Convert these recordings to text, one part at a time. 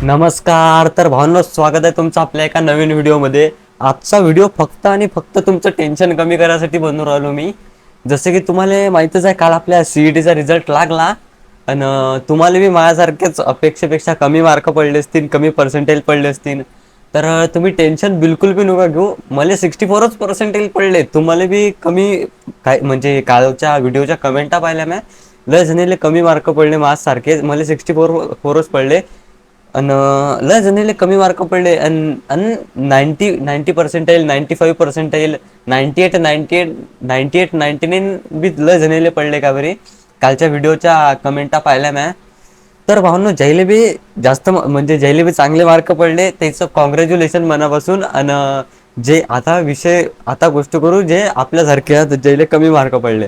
नमस्कार. तर भावनो, स्वागत आहे तुमचं आपल्या एका नवीन व्हिडिओमध्ये. आजचा व्हिडिओ फक्त आणि फक्त तुमचं टेन्शन कमी करायसाठी बनवून राहिलो मी. जसे की तुम्हाला माहितच आहे, काल आपल्या सीईटीचा रिझल्ट लागला आणि तुम्हाला बी माझ्यासारखेच अपेक्षेपेक्षा कमी मार्क पडले असतील, कमी पर्सेंटेज पडले असतील. तर तुम्ही टेन्शन बिलकुल बी नका घेऊ. मला 64च पर्सेंटेज पडले, तुम्हाला बी कमी. काय म्हणजे कालच्या व्हिडिओच्या कमेंटा पाहिल्या मी, लय जणीले कमी मार्क पडले माझ्यासारखे. मला 64च पडले आणि लय जणीले कमी मार्क पडले. आणि 90% 95% 98 बी लय जणीले पडले का बरे. कालच्या व्हिडिओच्या कमेंटा पाहिल्या म्या. तर भावनो, जैले बी जास्त म्हणजे जैले बी चांगले मार्क पडले त्याचं कॉंग्रॅच्युलेशन मनापासून. आणि जे आता गोष्ट करू जे आपल्यासारखे जैले कमी मार्क पडले,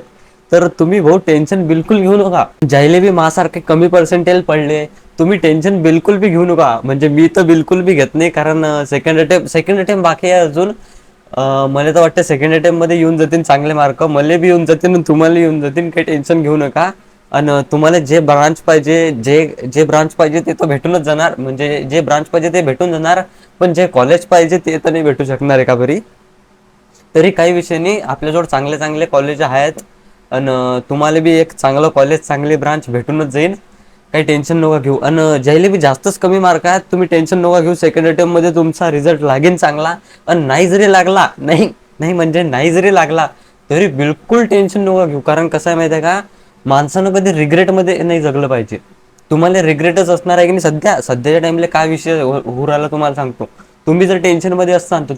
तर तुम्ही भाऊ टेन्शन बिलकुल घेऊ नका. जैले बी माझ्यासारखे कमी पर्सेंटेज पडले, तुम्ही टेन्शन बिलकुल बी घेऊ नका. म्हणजे मी तर बिलकुल बी घेत नाही, कारण सेकंड अटेम्प्ट बाकी आहे अजून. मला तर वाटतं सेकंड अटेम्प्ट मध्ये येऊन जातील चांगले मार्क, मला बी येऊन जातील आणि तुम्हाला येऊन जातील. काही टेन्शन घेऊ नका. आणि तुम्हाला जे ब्रांच पाहिजे, जे ब्रांच पाहिजे ते तर भेटूनच जाणार. म्हणजे जे ब्रांच पाहिजे ते भेटून जाणार, पण जे कॉलेज पाहिजे ते तर नाही भेटू शकणार आहे का बरी. तरी काही विषय नाही, आपल्याजवळ चांगले चांगले कॉलेज आहेत आणि तुम्हाला बी एक चांगलं कॉलेज, चांगली ब्रांच भेटूनच जाईल. काही टेन्शन नका घेऊ. आणि ज्याला बी जास्तच कमी मार्क आहेत, तुम्ही टेन्शन नका घेऊ. सेकंड अटेम्प्ट मध्ये तुमचा रिझल्ट लागेल चांगला. आणि नाही जरी लागला, नाही जरी लागला तरी बिलकुल टेन्शन नका घेऊ. कारण कसं आहे माहिती आहे का, माणसानं कधी रिग्रेटमध्ये नाही जगलं पाहिजे. तुम्हाला रिग्रेटच असणार आहे की नाही. सध्याच्या टाइमला काय विषय होऊ राहिला तुम्हाला सांगतो. तुम्ही जर टेन्शन मध्ये असताल तर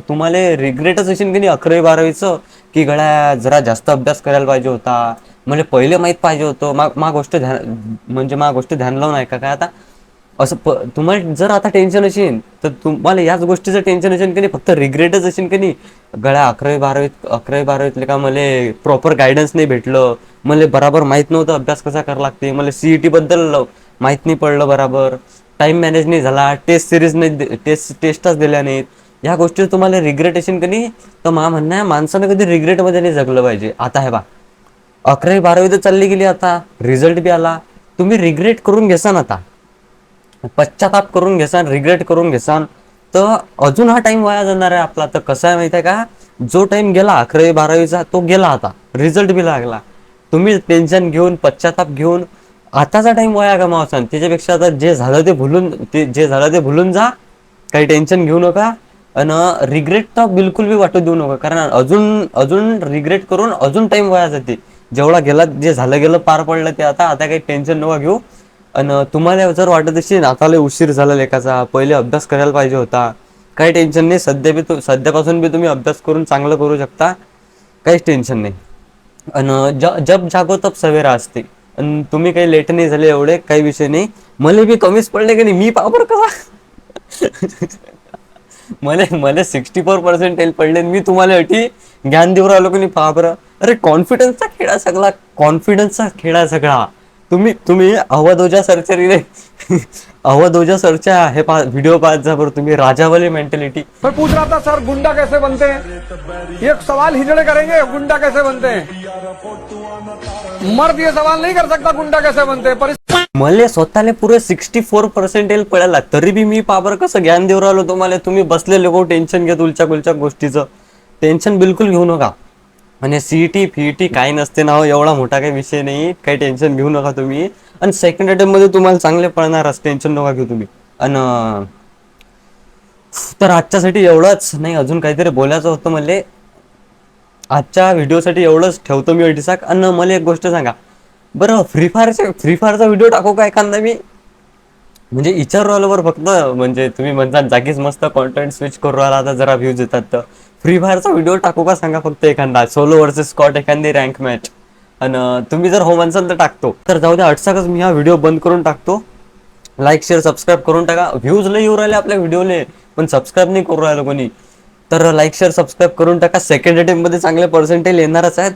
तुम्हाला रिग्रेटच असेल की नाही 11वी 12वीचं, की गळ्या जरा जास्त अभ्यास करायला पाहिजे होता, म्हणजे पहिले माहीत पाहिजे होतं. मा गोष्ट ध्यान लावून ऐका. काय आता असं तुम्हाला जर आता टेन्शन असेल तर तुम्हाला याच गोष्टीचं टेन्शन असेल की नाही, फक्त रिग्रेटच असेल की नाही. गळ्या 11वी 12वीतले का मला प्रॉपर गायडन्स नाही भेटलं, मला बराबर माहीत नव्हतं अभ्यास कसा करावा लागते, मला सीईटी बद्दल माहीत नाही पडलं बराबर, टाइम मॅनेज नाही झाला, टेस्टच दिल्या नाहीत. या गोष्टी तुम्हाला रिग्रेट असेल की नाही, तर म्हणणं आहे माणसानं कधी रिग्रेटमध्ये नाही जगलं पाहिजे. आता हे बा, 11वी 12वी तर चालली गेली, आता रिझल्ट बी आला. तुम्ही रिग्रेट करून घेसान, आता पश्चाताप करून घेसान, रिग्रेट करून घेसान, तर अजून हा टाइम वाया जाणार आहे आपला. तर कसं आहे माहिती आहे का, जो टाइम गेला 11वी 12वीचा तो गेला, आता रिझल्ट बी लागला. तुम्ही टेन्शन घेऊन, पश्चाताप घेऊन आताचा टाइम वाया गमावसा. त्याच्यापेक्षा आता जे झालं ते भुलून जा. काही टेन्शन घेऊ नका. आणि रिग्रेट तर बिलकुल बी वाटू देऊ नका, कारण अजून रिग्रेट करून अजून टाइम वाया जाते. जेवढा गेला, जे झालं गेलं, पार पडलं ते. आता काही टेन्शन नका घेऊ. आणि तुम्हाला जर वाटत असेल आता लय उशीर झाला लेखाचा, पहिले अभ्यास करायला पाहिजे होता, काही टेन्शन नाही. सध्यापासून बी तुम्ही अभ्यास करून चांगलं करू शकता. काहीच टेन्शन नाही. आणि जब जागो तब सवेरा असते. आणि तुम्ही काही लेट नाही झाले, एवढे काही विषय नाही. मला बी कमीच पडले की नाही, मी पावर कसा मला 64% पडले, मी तुम्हाला अटी ज्ञान देऊ राहिलो की नाही, पहा बरं. अरे कॉन्फिडन्सचा खेळा सगळा. तुम्ही अवधोजा सरच्या अवधोजा सरच्या हे व्हिडिओ पाहत जा बरं तुम्ही. राजावाली मेंटॅलिटी. मैं पूछ रहा था सर गुंडा कैसे बनते हैं, ये सवाल हिजड़े करेंगे गुंडा कैसे बनते हैं, मर्द ये सवाल नहीं कर सकता गुंडा कैसे बनते हैं. मला स्वतःला पुरे 64% पडायला, तरी बी मी पाबर कसं ज्ञान देऊ राहिलो तुम्हाला. तुम्ही बसले लोक टेन्शन घेत उलच्या गोष्टीचं. टेन्शन बिलकुल घेऊ नका. आणि सीईटी फीईटी काही नसते ना, एवढा मोठा काही विषय नाही. काही टेन्शन घेऊ नका तुम्ही. आणि सेकंड अटेम्प्ट मध्ये तुम्हाला चांगले पडणारच, टेन्शन नका घेऊ तुम्ही. आणि तर आजच्यासाठी एवढंच नाही, अजून काहीतरी बोलायचं होतं मला. आजच्या व्हिडिओसाठी एवढंच ठेवतो मी अटीसाक. आणि मला एक गोष्ट सांगा बरं, फ्री फायरचा व्हिडिओ टाकू का एखादा मी, म्हणजे विचार राहिलो फक्त. म्हणजे तुम्ही म्हणता जागीच मस्त कॉन्टेंट स्विच करू राहिला, आता जरा व्ह्यूज येतात, तर फ्री फायरचा व्हिडिओ टाकू का सांगा फक्त एखादा, सोलो वर्सेस स्कॉट, एखादी रँक मॅच. आणि तुम्ही जर हो म्हणसाल तर टाकतो. तर जाऊ द्या, अटसाकच मी हा व्हिडिओ बंद करून टाकतो. लाईक शेअर सबस्क्राईब करून टाका. व्ह्यूज लय येऊ राहिले आपल्या व्हिडिओले, पण सबस्क्राईब नाही करू राहिलं कोणी. तर लाईक शेअर सबस्क्राईब करून टाका. सेकंड अटेम्प्ट मध्ये चांगले पर्सेंटेज येणारच आहेत.